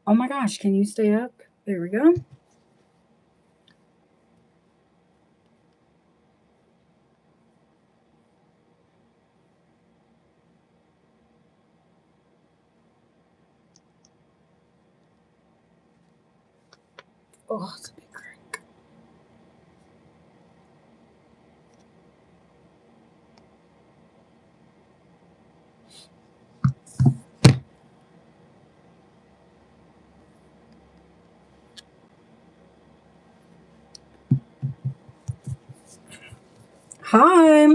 Oh my gosh, can you stay up? There we go. Oh, it's a big crack. Hi.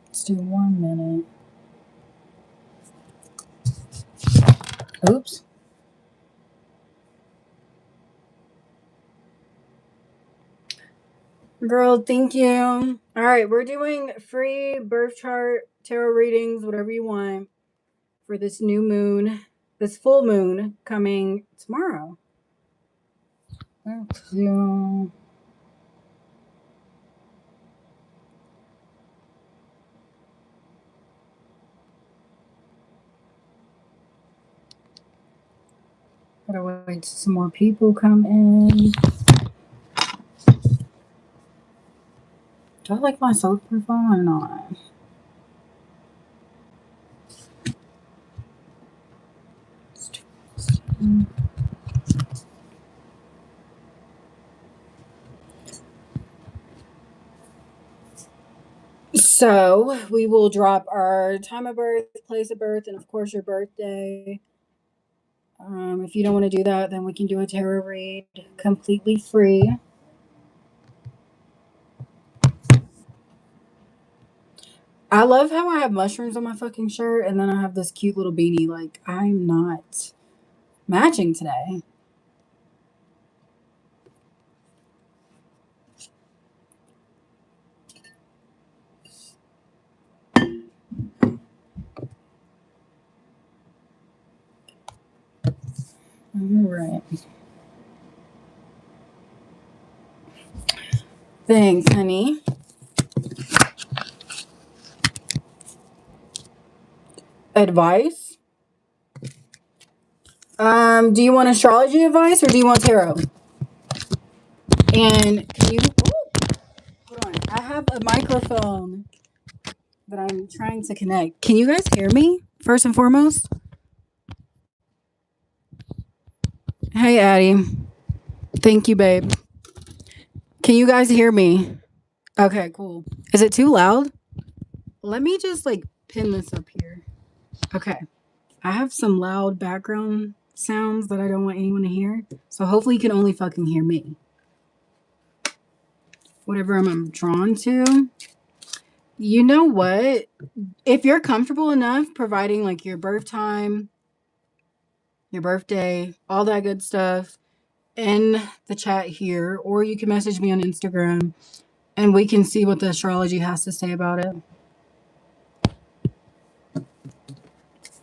Let's do 1 minute. Oops. Girl, thank you. All right, we're doing free birth chart, tarot readings, whatever you want for this new moon, this full moon coming tomorrow. Yeah. Gotta wait till some more people come in. Do I like my soundproof on or not? So we will drop our time of birth, place of birth, and of course your birthday. If you don't want to do that, then we can do a tarot read completely free. I love how I have mushrooms on my fucking shirt and then I have this cute little beanie. Like, I'm not matching today. All right. Thanks, honey. Advice? Do you want astrology advice or do you want tarot? And can you hold on? I have a microphone that I'm trying to connect. Can you guys hear me? First and foremost? Hey, Addie. Thank you, babe. Can you guys hear me? Okay, cool. Is it too loud? Let me just like pin this up here. Okay. I have some loud background sounds that I don't want anyone to hear. So hopefully you can only fucking hear me. Whatever I'm drawn to. You know what? If you're comfortable enough providing like your birth time, your birthday, all that good stuff in the chat here, or you can message me on Instagram and we can see what the astrology has to say about it.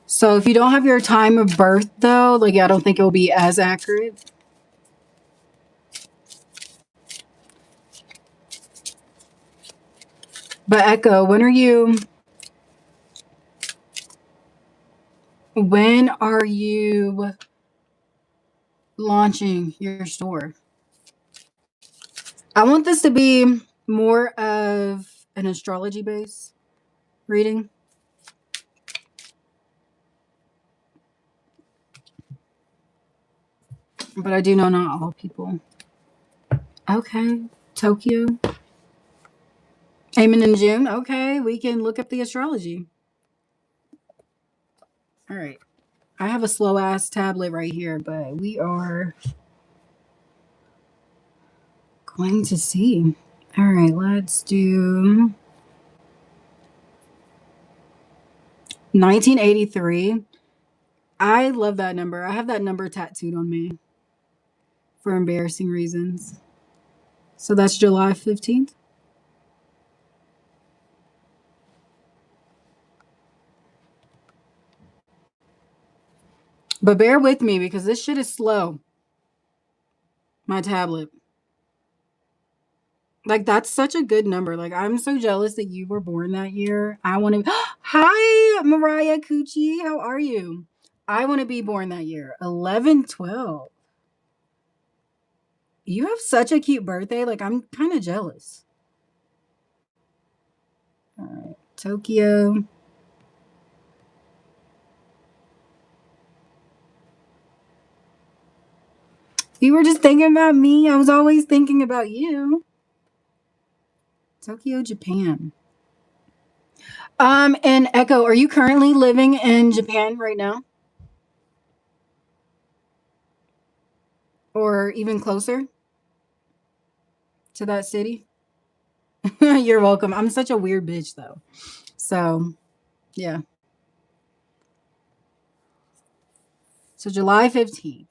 So if you don't have your time of birth though, like I don't think it will be as accurate. But Echo, when are you launching your store? I want this to be more of an astrology based reading. But I do know not all people. Okay. Tokyo. Amen in June. Okay. We can look up the astrology. All right. I have a slow ass tablet right here, but we are going to see. All right. Let's do 1983. I love that number. I have that number tattooed on me for embarrassing reasons. So that's July 15th. But bear with me because this shit is slow. My tablet. Like, that's such a good number. Like, I'm so jealous that you were born that year. I want to. Hi, Mariah Coochie. How are you? I want to be born that year. 11/12. You have such a cute birthday. Like, I'm kind of jealous. All right. Tokyo. You were just thinking about me. I was always thinking about you. Tokyo, Japan. And Echo, are you currently living in Japan right now? Or even closer to that city? You're welcome. I'm such a weird bitch though. So, yeah. So July 15th.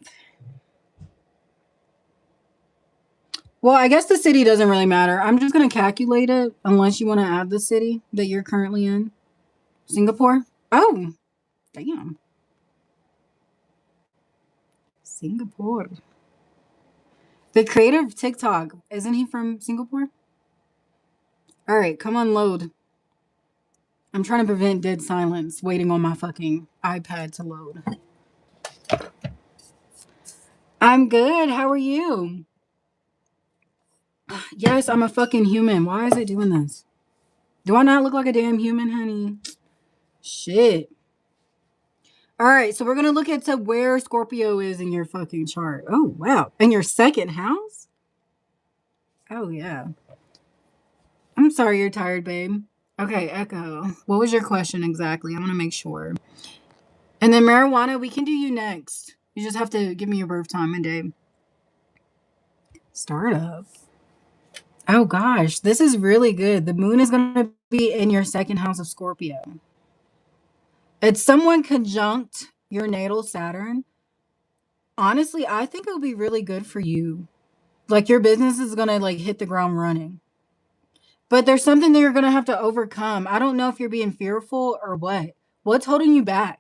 Well, I guess the city doesn't really matter. I'm just going to calculate it unless you want to add the city that you're currently in. Singapore? Oh, damn. Singapore. The creator of TikTok, isn't he from Singapore? All right, come on, load. I'm trying to prevent dead silence waiting on my fucking iPad to load. I'm good. How are you? Yes, I'm a fucking human. Why is it doing this? Do I not look like a damn human, honey? Shit. All right, so we're gonna look into where Scorpio is in your fucking chart. Oh wow, in your second house. Oh yeah. I'm sorry you're tired, babe. Okay, Echo. What was your question exactly? I want to make sure. And then marijuana, we can do you next. You just have to give me your birth time and day. Startup. Oh gosh, this is really good. The moon is gonna be in your second house of Scorpio. It's someone conjunct your natal Saturn. Honestly, I think it'll be really good for you. Like your business is gonna like hit the ground running. But there's something that you're gonna have to overcome. I don't know if you're being fearful or what. What's holding you back?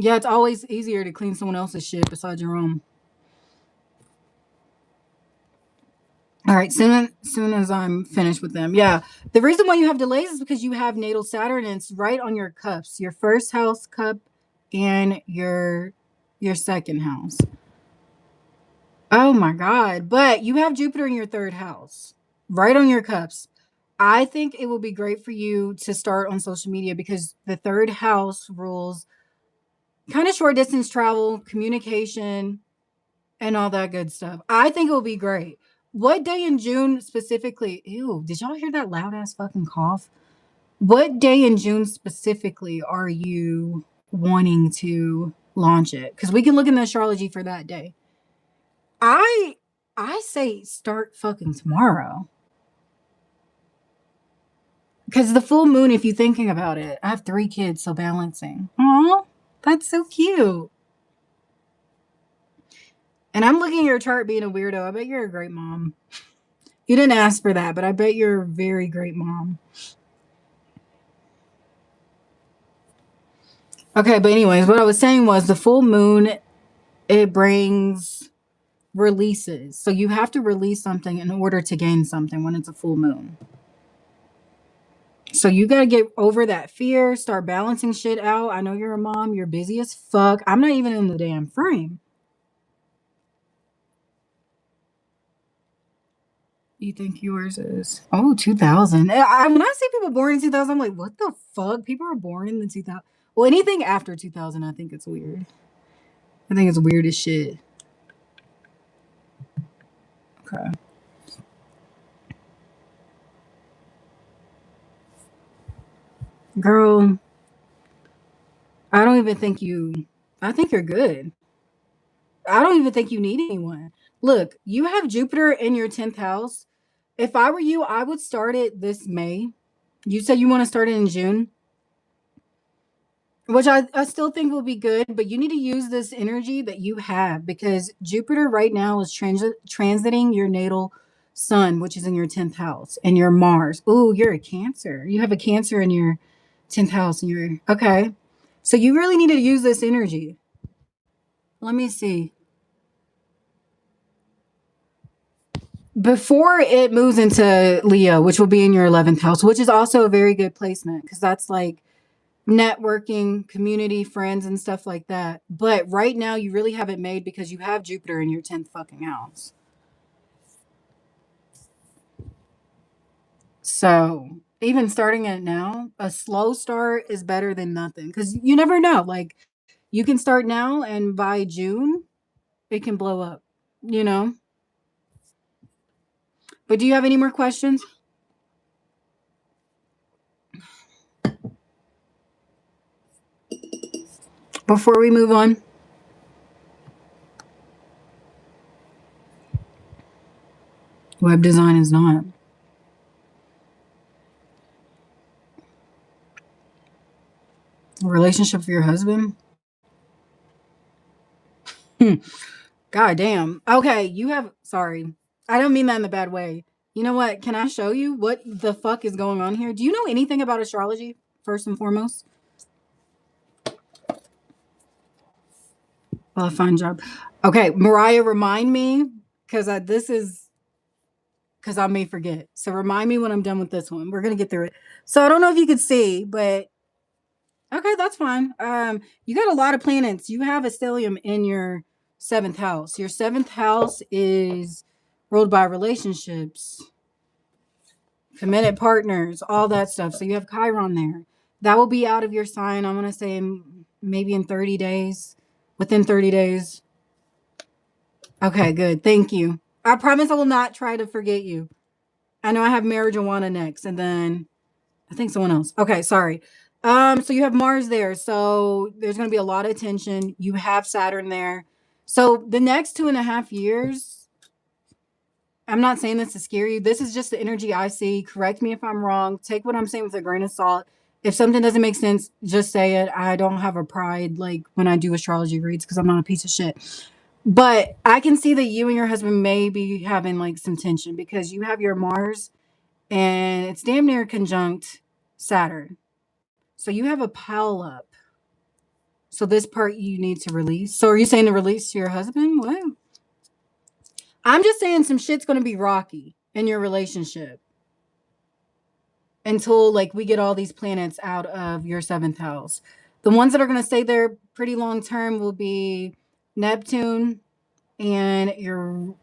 Yeah, it's always easier to clean someone else's shit besides your own. All right, soon as I'm finished with them. Yeah. The reason why you have delays is because you have natal Saturn and it's right on your cups. Your first house cup and your second house. Oh my god. But you have Jupiter in your third house. Right on your cups. I think it will be great for you to start on social media because the third house rules kind of short distance travel, communication, and all that good stuff. I think it will be great. What day in June specifically? Ew, did y'all hear that loud ass fucking cough? What day in June specifically are you wanting to launch it? Because we can look in the astrology for that day. I I say start fucking tomorrow. Because the full moon, if you're thinking about it, I have 3 kids, so balancing. Aw, that's so cute. And I'm looking at your chart being a weirdo. I bet you're a great mom. You didn't ask for that, but I bet you're a very great mom. Okay, but anyways, what I was saying was the full moon, it brings releases. So you have to release something in order to gain something when it's a full moon. So you got to get over that fear, start balancing shit out. I know you're a mom, you're busy as fuck. I'm not even in the damn frame. You think yours is? Oh, 2000. When I see people born in 2000, I'm like, what the fuck? People are born in the 2000. Well, anything after 2000, I think it's weird. I think it's weird as shit. Okay. Girl, I don't even think you, I think you're good. I don't even think you need anyone. Look, you have Jupiter in your 10th house. If I were you, I would start it this May. You said you want to start it in June, which I still think will be good, but you need to use this energy that you have because Jupiter right now is transiting your natal sun, which is in your 10th house, and your Mars. Oh, you're a Cancer. You have a Cancer in your 10th house in your okay. So you really need to use this energy. Let me see. Before it moves into Leo, which will be in your 11th house, which is also a very good placement because that's like networking, community, friends, and stuff like that. But right now, you really have it made because you have Jupiter in your 10th fucking house. So even starting it now, a slow start is better than nothing because you never know. Like you can start now, and by June, it can blow up, you know? But do you have any more questions before we move on? Web design is not. A relationship for your husband? Hmm. God damn. Okay, you have. Sorry. I don't mean that in the bad way. You know what? Can I show you what the fuck is going on here? Do you know anything about astrology, first and foremost? Well, a fine job. Okay, Mariah, remind me because this is because I may forget. So remind me when I'm done with this one. We're gonna get through it. So I don't know if you could see, but okay, that's fine. You got a lot of planets. You have a stellium in your seventh house. Your seventh house is ruled by relationships, committed partners, all that stuff. So you have Chiron there. That will be out of your sign. I'm gonna say maybe in 30 days. Within 30 days. Okay, good. Thank you. I promise I will not try to forget you. I know I have marijuana next, and then I think someone else. Okay, sorry. So you have Mars there, so there's going to be a lot of tension. You have Saturn there, so the next 2.5 years. I'm not saying this to scare you. This is just the energy I see. Correct me if I'm wrong. Take what I'm saying with a grain of salt. If something doesn't make sense, just say it. I don't have a pride like when I do astrology reads because I'm not a piece of shit. But I can see that you and your husband may be having like some tension because you have your Mars and it's damn near conjunct Saturn. So you have a pile up. So this part you need to release. So are you saying to release your husband? What? I'm just saying some shit's going to be rocky in your relationship until like we get all these planets out of your seventh house. The ones that are going to stay there pretty long term will be Neptune and your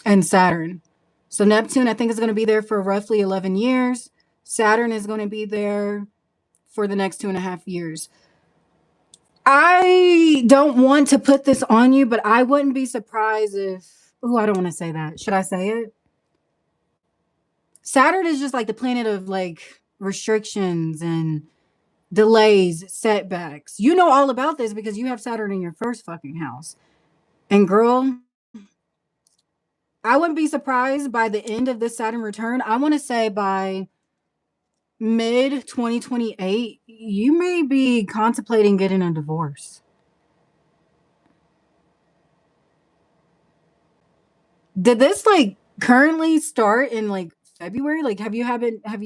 and Saturn. So Neptune I think is going to be there for roughly 11 years. Saturn is going to be there for the next 2.5 years. I don't want to put this on you, but I wouldn't be surprised if. Oh, I don't want to say that. Should I say it? Saturn is just like the planet of like restrictions and delays, setbacks. You know all about this because you have Saturn in your first fucking house. And girl, I wouldn't be surprised by the end of this Saturn return. I want to say by mid 2028, you may be contemplating getting a divorce. Did this like currently start in like February? Like have you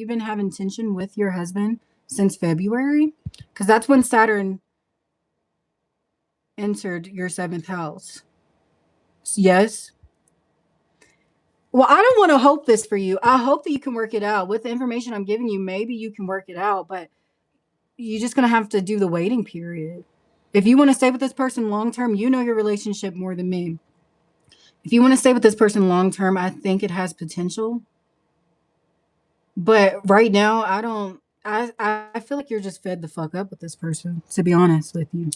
been having tension with your husband since February? Cuz that's when Saturn entered your 7th house. Yes. Well, I don't want to hope this for you. I hope that you can work it out. With the information I'm giving you, maybe you can work it out, but you're just going to have to do the waiting period. If you want to stay with this person long term, you know your relationship more than me. If you want to stay with this person long term, I think it has potential. But right now, I don't. I feel like you're just fed the fuck up with this person. To be honest with you,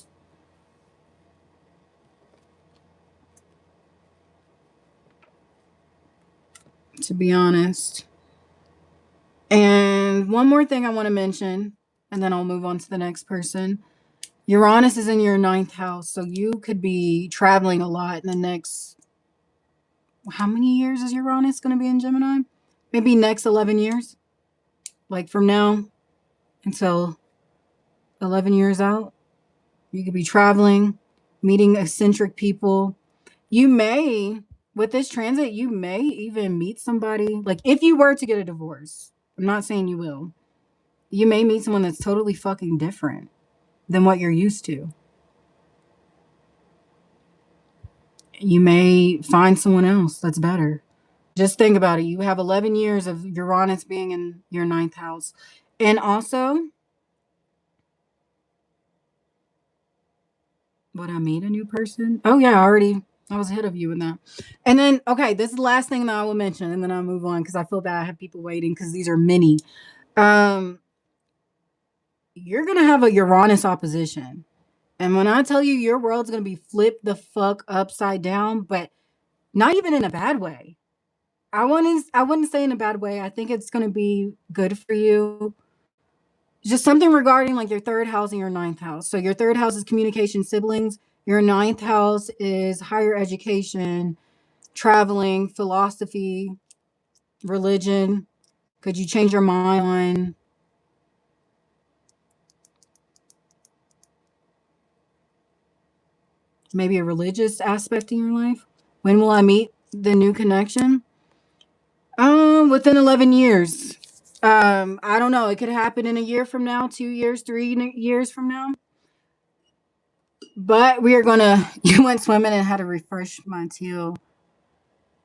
to be honest. And one more thing I want to mention, and then I'll move on to the next person. Uranus is in your ninth house, so you could be traveling a lot in the next. How many years is Uranus going to be in Gemini? Maybe next 11 years, like from now until 11 years out. You could be traveling, meeting eccentric people. You may, with this transit, you may even meet somebody. Like if you were to get a divorce, I'm not saying you will. You may meet someone that's totally fucking different than what you're used to. You may find someone else that's better. Just think about it. You have 11 years of Uranus being in your ninth house. And also, would I meet a new person? Oh, yeah, I was ahead of you in that. And then, okay, this is the last thing that I will mention, and then I'll move on because I feel bad I have people waiting because these are mini. Um, you're going to have a Uranus opposition. And when I tell you your world's going to be flipped the fuck upside down, but not even in a bad way. I wouldn't say in a bad way. I think it's going to be good for you. Just something regarding like your third house and your ninth house. So your third house is communication, siblings. Your ninth house is higher education, traveling, philosophy, religion. Could you change your mind on maybe a religious aspect in your life? When will I meet the new connection? Within 11 years. I don't know. It could happen in a year from now, 2 years, 3 years from now. But we are gonna. You went swimming and had to refresh my teal.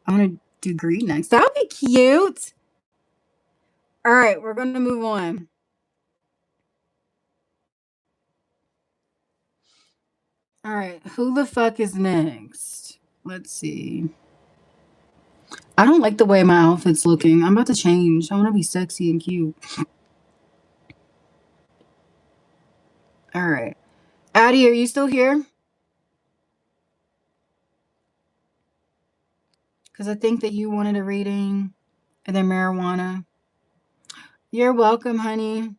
I'm gonna do green next. That would be cute. All right, we're gonna move on. All right, who the fuck is next? Let's see. I don't like the way my outfit's looking. I'm about to change. I want to be sexy and cute. All right, Addie, are you still here? Because I think that you wanted a reading, and then marijuana. You're welcome, honey.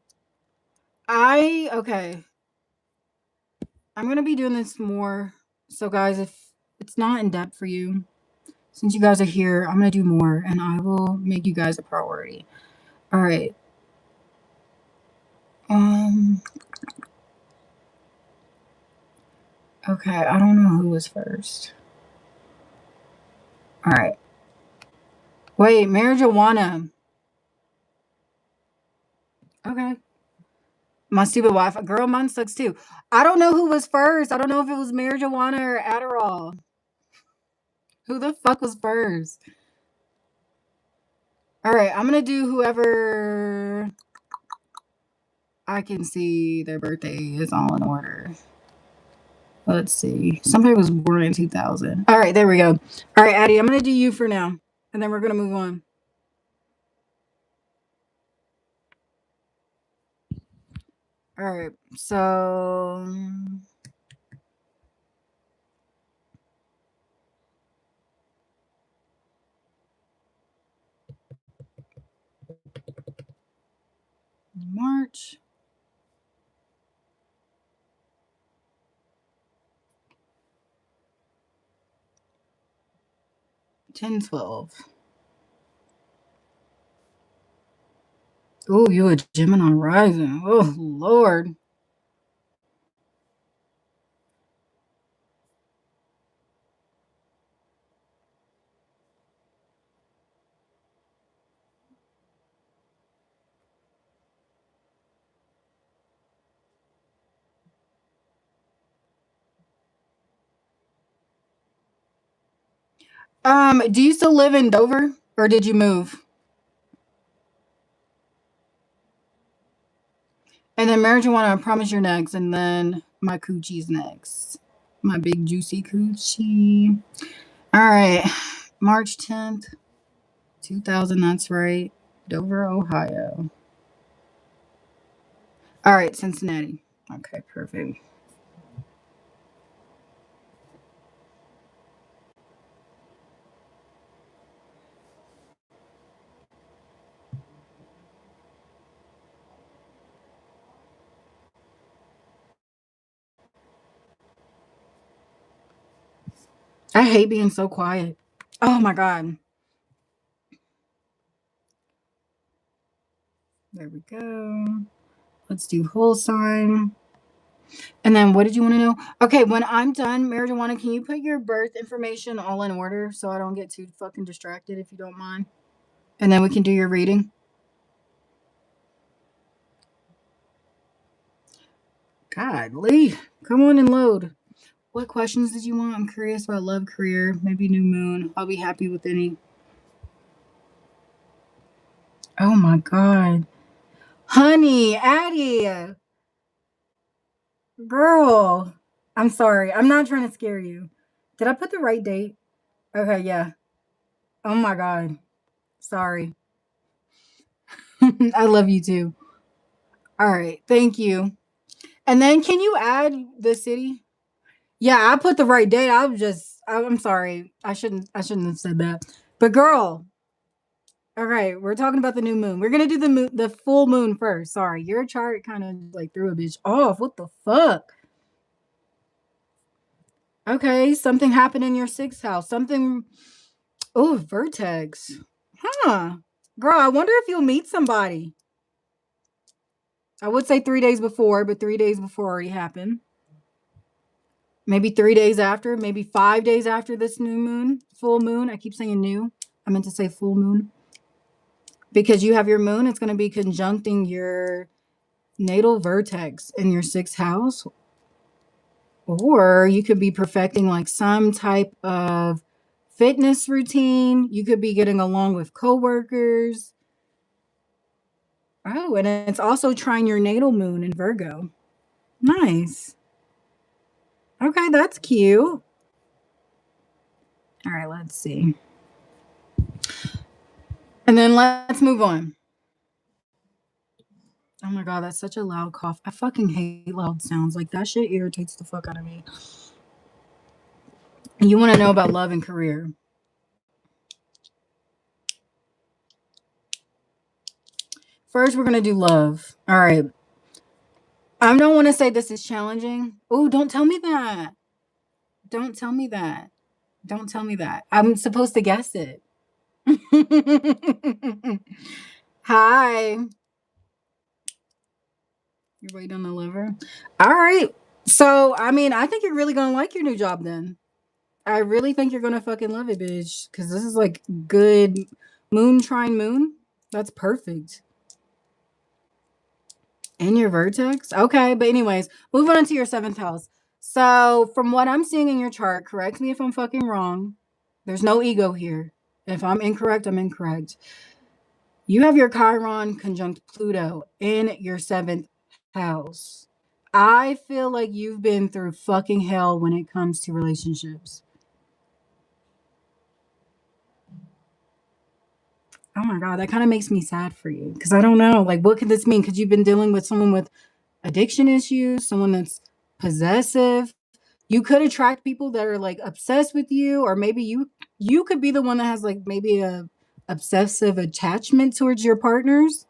Okay. I'm gonna be doing this more. So, guys, if it's not in depth for you, since you guys are here, I'm gonna do more, and I will make you guys a priority. All right. Um. Okay. I don't know who was first. All right. Wait, marijuana. Okay. My stupid Wi-Fi. Girl, mine sucks too. I don't know who was first. I don't know if it was marijuana or Adderall. Who the fuck was first? All right. I'm gonna do whoever I can see their birthday is all in order. Let's see. Somebody was born in 2000. All right, there we go. All right, Addie, I'm going to do you for now, and then we're going to move on. All right, so March. Ten 12. Oh, you a Gemini rising. Oh, Lord. Do you still live in Dover, or did you move? And then marijuana, I promise you're next, and then my coochie's next. My big juicy coochie. All right, March 10th, 2000. That's right. Dover, Ohio. All right, Cincinnati. Okay, perfect. I hate being so quiet. Oh my god. There we go. Let's do whole sign. And then what did you want to know? Okay, when I'm done, marijuana, can you put your birth information all in order so I don't get too fucking distracted if you don't mind? And then we can do your reading. God, Lee, come on and load. What questions did you want? I'm curious about love, career, maybe new moon. I'll be happy with any. Oh my God. Honey, Addie, girl. I'm sorry. I'm not trying to scare you. Did I put the right date? Okay, yeah. Oh my God. Sorry. I love you too. All right. Thank you. And then can you add the city? Yeah, I put the right date. I'm sorry. I shouldn't have said that. But girl, all right, we're talking about the new moon. We're gonna do the full moon first. Sorry, your chart kind of like threw a bitch off. What the fuck? Okay, something happened in your sixth house. Something. Oh, vertex. Huh. Girl, I wonder if you'll meet somebody. I would say 3 days before, but 3 days before already happened. Maybe 3 days after, maybe 5 days after this new moon, full moon. I keep saying new. I meant to say full moon. Because you have your moon, it's going to be conjuncting your natal vertex in your sixth house. Or you could be perfecting like some type of fitness routine. You could be getting along with coworkers. Oh, and it's also trying your natal moon in Virgo. Nice. Okay, that's cute. All right, let's see. And then let's move on. Oh my God, that's such a loud cough. I fucking hate loud sounds. Like that shit irritates the fuck out of me. You want to know about love and career. First, we're going to do love. All right. I don't want to say this is challenging. Oh, don't tell me that. Don't tell me that. Don't tell me that. I'm supposed to guess it. Hi. You're waiting on the liver. All right. So, I mean, I think you're really going to like your new job then. I really think you're going to fucking love it, bitch. Because this is like good moon trine moon. That's perfect. In your vertex? Okay. But, anyways, moving on to your seventh house. So, from what I'm seeing in your chart, correct me if I'm fucking wrong. There's no ego here. If I'm incorrect, I'm incorrect. You have your Chiron conjunct Pluto in your seventh house. I feel like you've been through fucking hell when it comes to relationships. Oh my God, that kind of makes me sad for you because I don't know. Like, what could this mean? Because you've been dealing with someone with addiction issues, someone that's possessive. You could attract people that are like obsessed with you, or maybe you could be the one that has like maybe a obsessive attachment towards your partners.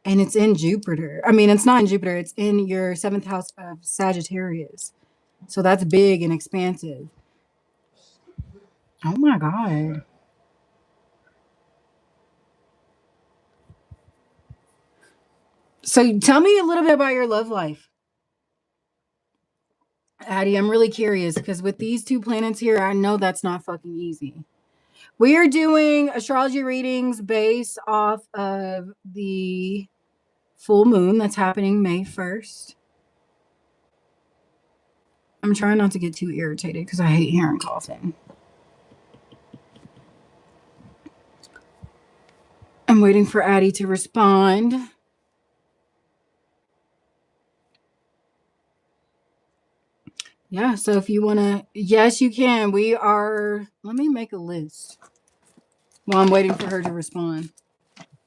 And it's in Jupiter. I mean, it's not in Jupiter, it's in your seventh house of Sagittarius. So that's big and expansive. Oh my God. So tell me a little bit about your love life. Addie, I'm really curious because with these two planets here, I know that's not fucking easy. We are doing astrology readings based off of the full moon that's happening May 1st. I'm trying not to get too irritated because I hate hearing coughing. I'm waiting for Addie to respond. Yeah, so if you want to, yes, you can. We are, let me make a list while I'm waiting for her to respond.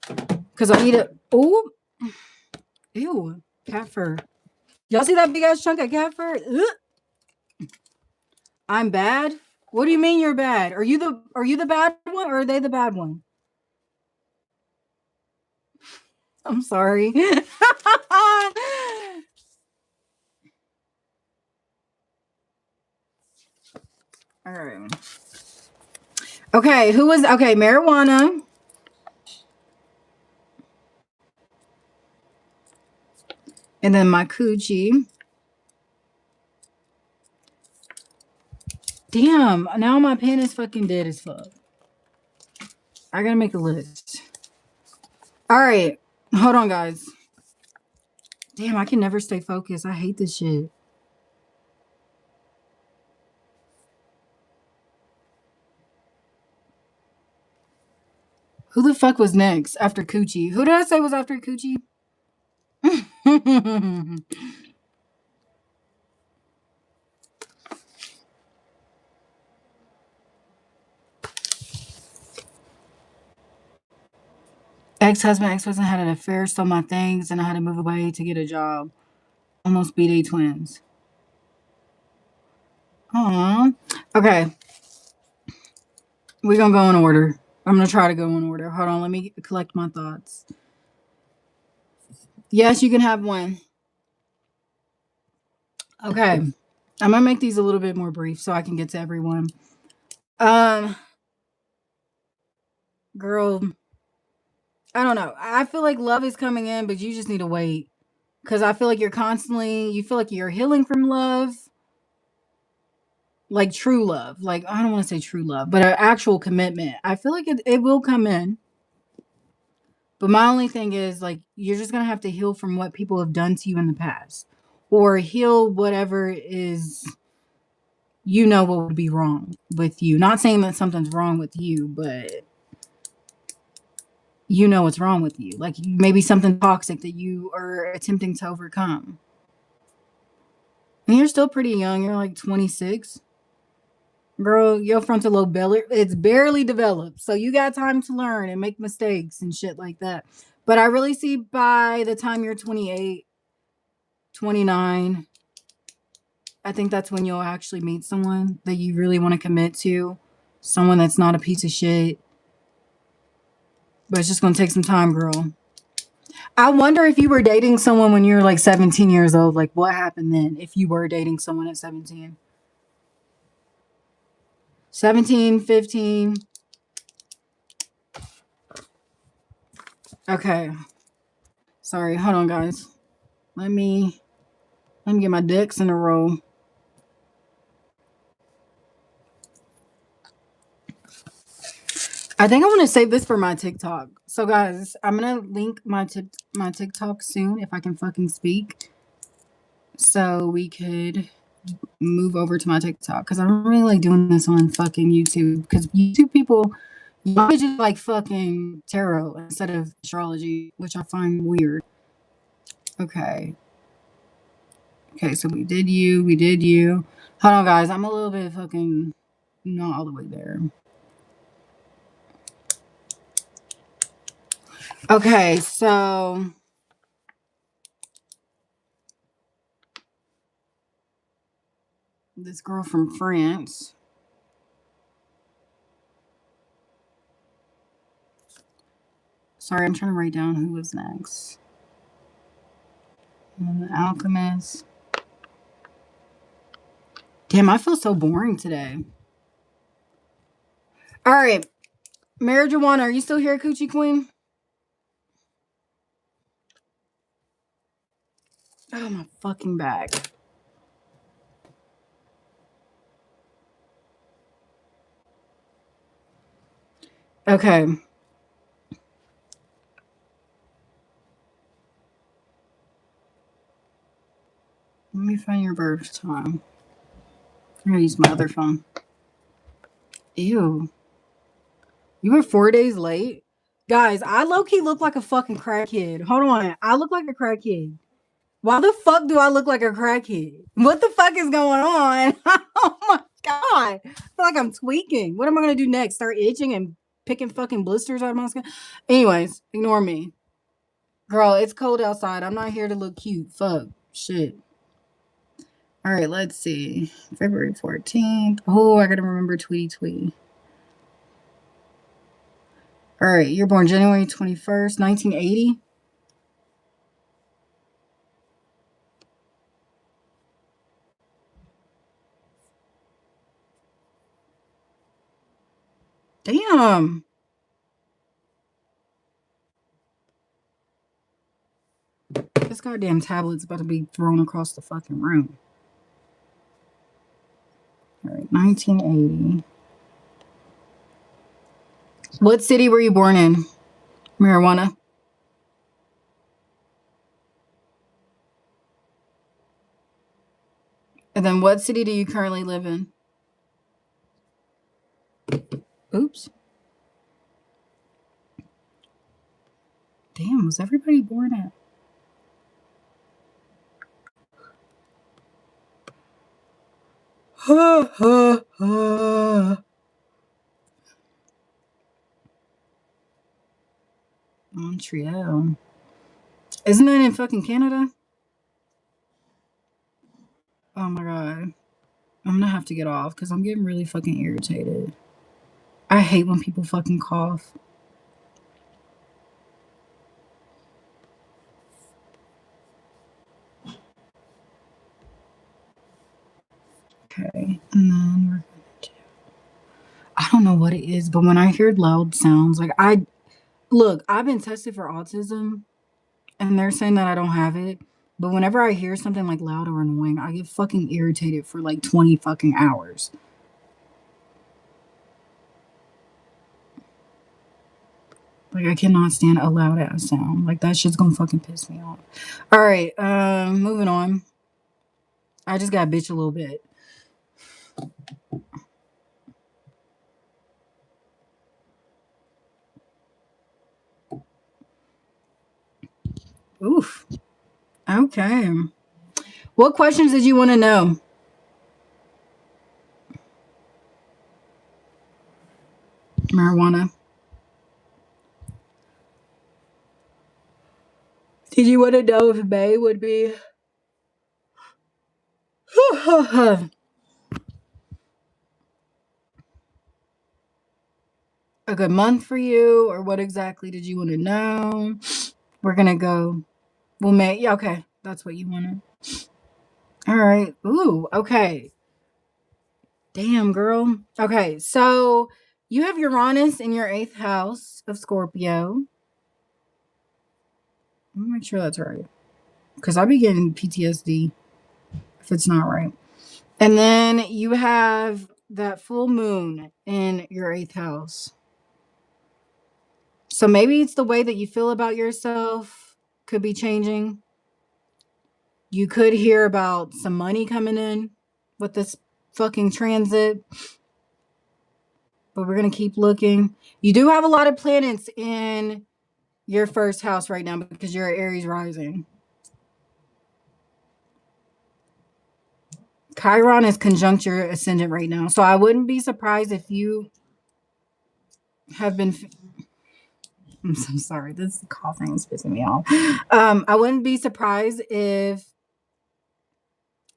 Because I need a, oh, ew, cat fur. Y'all see that big ass chunk of cat fur? Ugh. I'm bad. What do you mean you're bad? Are you the bad one or are they the bad one? I'm sorry. All right. Okay, okay, marijuana. And then my coochie. Damn, now my pen is fucking dead as fuck. I gotta make a list. All right, hold on, guys. Damn, I can never stay focused. I hate this shit. Who the fuck was next after Coochie? Who did I say was after Coochie? Ex-husband had an affair, stole my things, and I had to move away to get a job. Almost B-Day twins. Aww. Okay. We're gonna go in order. I'm gonna try to go in order. Hold on, let me collect my thoughts. Yes, you can have one. Okay. I'm gonna make these a little bit more brief so I can get to everyone. Girl, I don't know. I feel like love is coming in, but you just need to wait. Cause I feel like you feel like you're healing from love, like true love. Like, I don't want to say true love, but an actual commitment. I feel like it will come in. But my only thing is, like, you're just gonna have to heal from what people have done to you in the past. Or heal whatever is what would be wrong with you. Not saying that something's wrong with you, but what's wrong with you. Like maybe something toxic that you are attempting to overcome. And you're still pretty young. You're like 26. Girl, your frontal lobe belly, it's barely developed. So you got time to learn and make mistakes and shit like that. But I really see by the time you're 28, 29, I think that's when you'll actually meet someone that you really want to commit to. Someone that's not a piece of shit. But it's just going to take some time, girl. I wonder if you were dating someone when you were like 17 years old, like what happened then if you were dating someone at 17? 17, 15. Okay. Sorry, hold on guys. Let me get my ducks in a row. I think I want to save this for my TikTok. So guys, I'm going to link my TikTok soon if I can fucking speak. So we could move over to my TikTok because I don't really like doing this on fucking YouTube because YouTube people just like fucking tarot instead of astrology, which I find weird. Okay. Okay, so we did you. Hold on, guys. I'm a little bit fucking not all the way there. Okay, so this girl from France. Sorry, I'm trying to write down who was next. And the Alchemist. Damn, I feel so boring today. All right. Marijuana, are you still here, Coochie Queen? Oh, my fucking back. Okay. Let me find your birth time. I'm gonna use my other phone. Ew. You were 4 days late? Guys, I low-key look like a fucking crackhead. Hold on. I look like a crackhead. Why the fuck do I look like a crackhead? What the fuck is going on? Oh my god. I feel like I'm tweaking. What am I gonna do next? Start itching and picking fucking blisters out of my skin? Anyways, ignore me. Girl, it's cold outside. I'm not here to look cute. Fuck. Shit. All right, let's see. February 14th. Oh, I gotta remember Tweety Tweety. All right, you're born January 21st, 1980. Damn. This goddamn tablet's about to be thrown across the fucking room. All right, 1980. What city were you born in? Marijuana. And then what city do you currently live in? Oops. Damn, was everybody born at? Montreal. Isn't that in fucking Canada? Oh my god. I'm gonna have to get off because I'm getting really fucking irritated. I hate when people fucking cough. Okay, and then we're gonna do. I don't know what it is, but when I hear loud sounds, like I've been tested for autism, and they're saying that I don't have it. But whenever I hear something like loud or annoying, I get fucking irritated for like 20 fucking hours. Like I cannot stand a loud ass sound. Like that shit's gonna fucking piss me off. All right, moving on. I just got bitch a little bit. Oof. Okay. What questions did you want to know? Marijuana. Did you want to know if May would be a good month for you, or what exactly did you want to know? We're gonna go. Well, May. Yeah, okay, that's what you wanted. All right. Ooh. Okay. Damn, girl. Okay, so you have Uranus in your eighth house of Scorpio. Let me make sure that's right, because I be getting PTSD if it's not right. And then you have that full moon in your eighth house. So maybe it's the way that you feel about yourself could be changing. You could hear about some money coming in with this fucking transit, but we're going to keep looking. You do have a lot of planets in your first house right now because you're Aries rising. Chiron is conjunct your ascendant right now. So I wouldn't be surprised if you have been. I'm so sorry. This coughing is pissing me off. I wouldn't be surprised if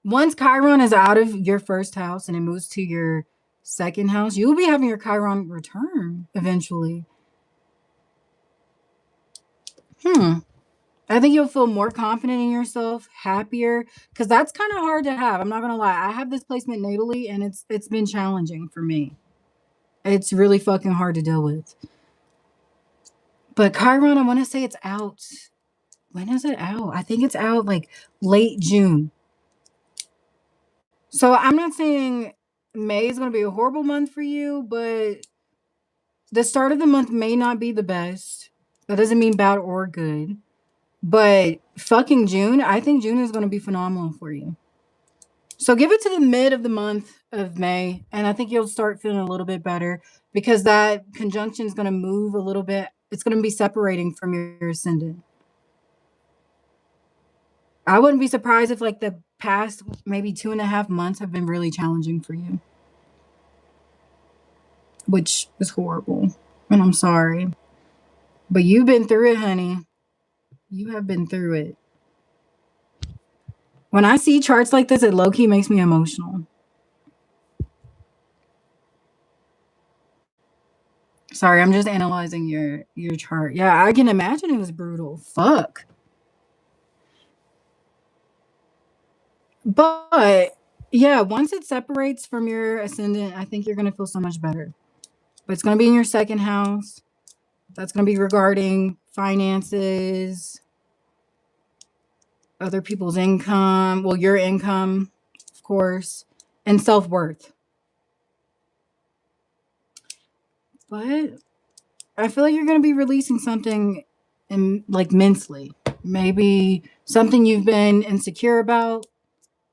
once Chiron is out of your first house and it moves to your second house, you'll be having your Chiron return eventually. I think you'll feel more confident in yourself, happier, because that's kind of hard to have. I'm not gonna lie. I have this placement natally, and it's been challenging for me. It's really fucking hard to deal with. But Chiron, I want to say it's out. When is it out? I think it's out like late June. So I'm not saying May is going to be a horrible month for you, but the start of the month may not be the best. That doesn't mean bad or good. But fucking June, I think June is going to be phenomenal for you. So give it to the mid of the month of May, and I think you'll start feeling a little bit better because that conjunction is going to move a little bit. It's going to be separating from your ascendant. I wouldn't be surprised if like the past maybe 2.5 months have been really challenging for you, which is horrible. And I'm sorry. But you've been through it, honey. You have been through it. When I see charts like this, it low key makes me emotional. Sorry, I'm just analyzing your chart. Yeah, I can imagine it was brutal. Fuck. But yeah, once it separates from your ascendant, I think you're gonna feel so much better. But it's gonna be in your second house. That's gonna be regarding finances, other people's income, well, your income, of course, and self-worth. But I feel like you're going to be releasing something in like mentally. Maybe something you've been insecure about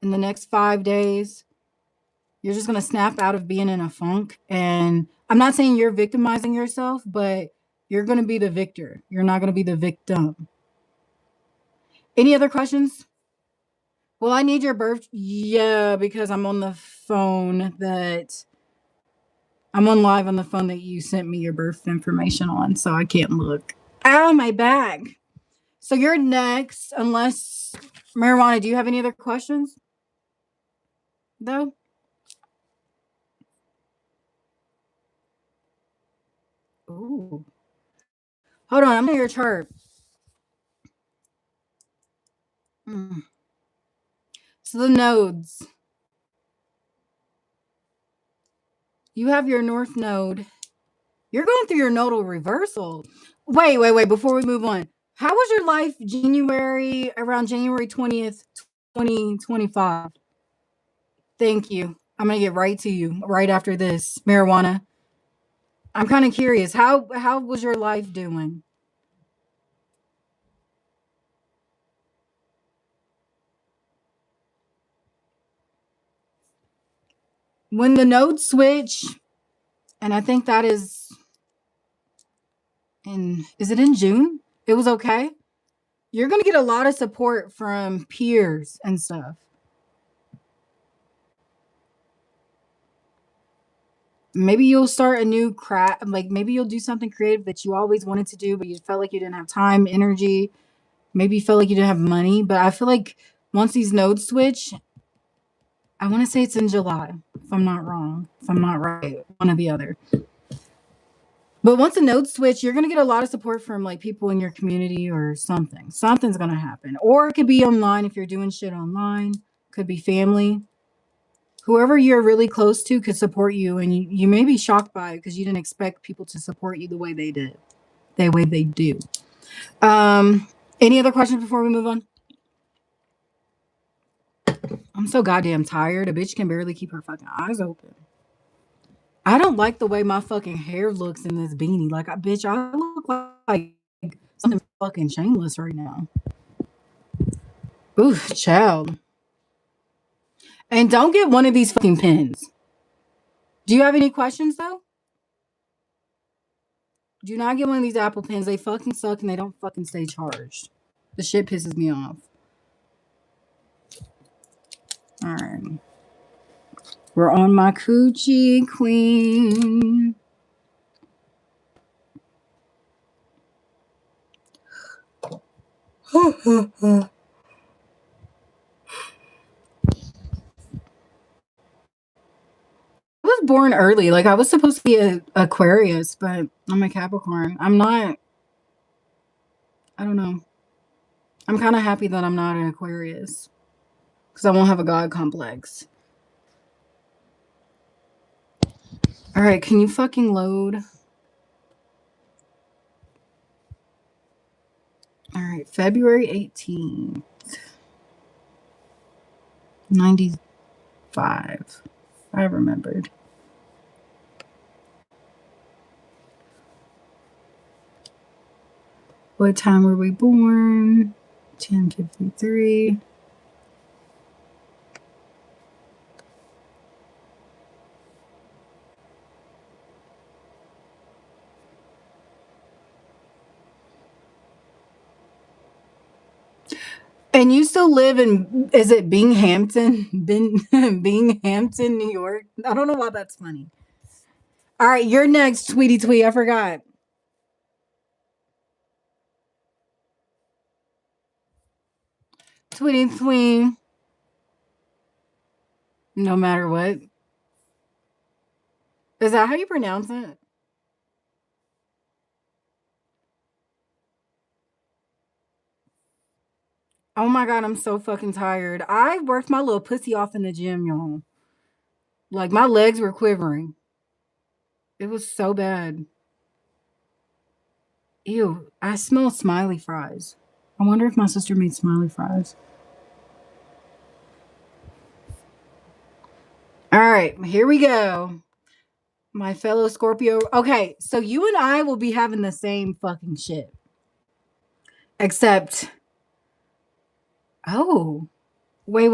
in the next 5 days. You're just going to snap out of being in a funk. And I'm not saying you're victimizing yourself, but you're going to be the victor. You're not going to be the victim. Any other questions? Well, I need your birth. Yeah, because I'm on the phone that I'm on live on the phone that you sent me your birth information on, so I can't look. Ow, my bag. So you're next, unless Marijuana, do you have any other questions? Though? Ooh. Hold on, I'm gonna your chart. So the nodes. You have your north node. You're going through your nodal reversal. Wait. Before we move on, how was your life around January 20th, 2025? Thank you. I'm going to get right to you right after this. Marijuana. I'm kind of curious. How was your life doing? When the nodes switch, and I think that is it in June? It was okay. You're going to get a lot of support from peers and stuff. Maybe you'll start a new craft, like maybe you'll do something creative that you always wanted to do, but you felt like you didn't have time, energy. Maybe you felt like you didn't have money. But I feel like once these nodes switch, I want to say it's in July, if I'm not wrong. If I'm not right, one or the other. But once the nodes switch, you're going to get a lot of support from like people in your community or something. Something's going to happen. Or it could be online if you're doing shit online. Could be family. Whoever you're really close to could support you, and you may be shocked by it because you didn't expect people to support you the way they did, the way they do. Any other questions before we move on? I'm so goddamn tired. A bitch can barely keep her fucking eyes open. I don't like the way my fucking hair looks in this beanie. Like, bitch, I look like something fucking shameless right now. Oof, child. And don't get one of these fucking pins. Do you have any questions, though? Do not get one of these Apple pens. They fucking suck and they don't fucking stay charged. The shit pisses me off. All right. We're on my coochie queen. I was born early. Like, I was supposed to be an Aquarius, but I'm a Capricorn. I'm not. I don't know. I'm kind of happy that I'm not an Aquarius because I won't have a God complex. All right, can you fucking load? All right, February 18th. 95. I remembered. What time were we born? 10:53. And you still live in, is it Binghamton? Binghamton, New York? I don't know why that's funny. All right, you're next, Tweety Twee. I forgot. Tweety Twee. No matter what. Is that how you pronounce it? Oh my God, I'm so fucking tired. I worked my little pussy off in the gym, y'all. Like, my legs were quivering. It was so bad. Ew, I smell smiley fries. I wonder if my sister made smiley fries. All right, here we go. My fellow Scorpio. Okay, so you and I will be having the same fucking shit. Except, oh, Wait.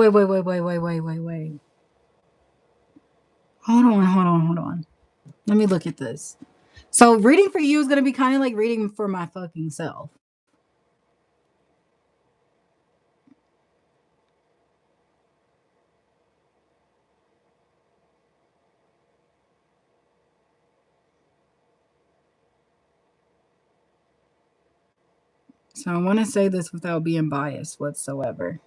Hold on. Let me look at this. So reading for you is gonna be kind of like reading for my fucking self. So I want to say this without being biased whatsoever.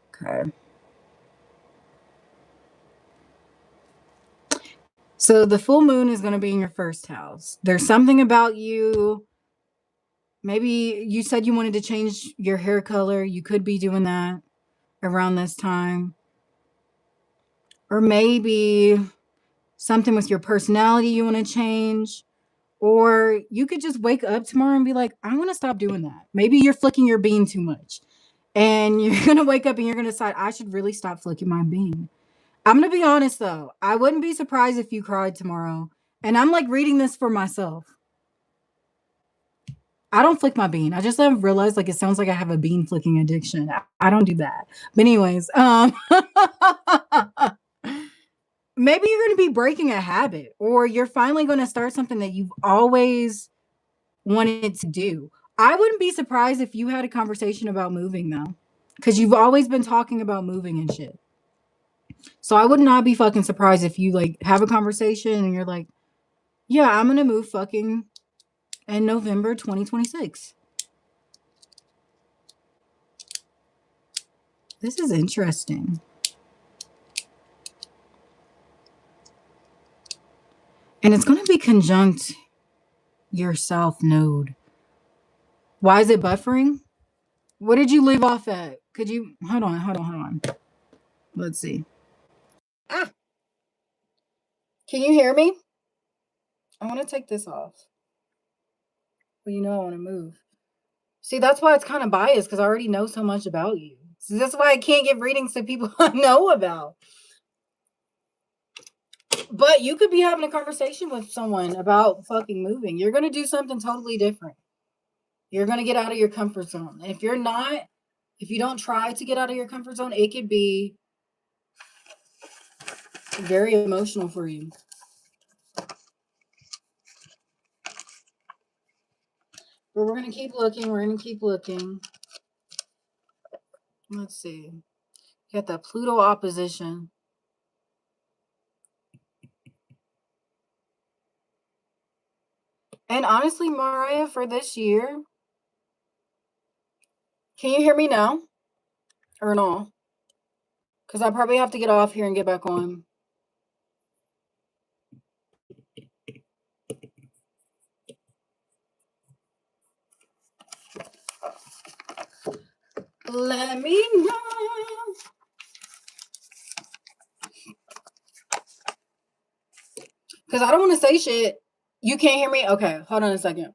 Okay. So the full moon is going to be in your first house. There's something about you. Maybe you said you wanted to change your hair color. You could be doing that around this time. Or maybe something with your personality you want to change. Or you could just wake up tomorrow and be like, I want to stop doing that. Maybe you're flicking your bean too much. And you're going to wake up and you're going to decide, I should really stop flicking my bean. I'm going to be honest though. I wouldn't be surprised if you cried tomorrow. And I'm like reading this for myself. I don't flick my bean. I just realized like it sounds like I have a bean flicking addiction. I don't do that. But anyways, maybe you're going to be breaking a habit or you're finally going to start something that you've always wanted to do. I wouldn't be surprised if you had a conversation about moving though. Cuz you've always been talking about moving and shit. So I would not be fucking surprised if you like have a conversation and you're like, "Yeah, I'm going to move fucking in November 2026." This is interesting. And it's going to be conjunct your south node. Why is it buffering? What did you leave off at? Could you hold on. Let's see. Ah, can you hear me? I want to take this off. Well, you know I want to move. See, that's why it's kind of biased because I already know so much about you. So that's why I can't give readings to people I know about. But you could be having a conversation with someone about fucking moving. You're going to do something totally different. You're going to get out of your comfort zone. And if you're not, if you don't try to get out of your comfort zone, it could be very emotional for you. But we're going to keep looking. We're going to keep looking. Let's see. You got that Pluto opposition. And honestly, Mariah, for this year, can you hear me now? Or no? Because I probably have to get off here and get back on. Let me know. Because I don't want to say shit. You can't hear me? Okay, hold on a second.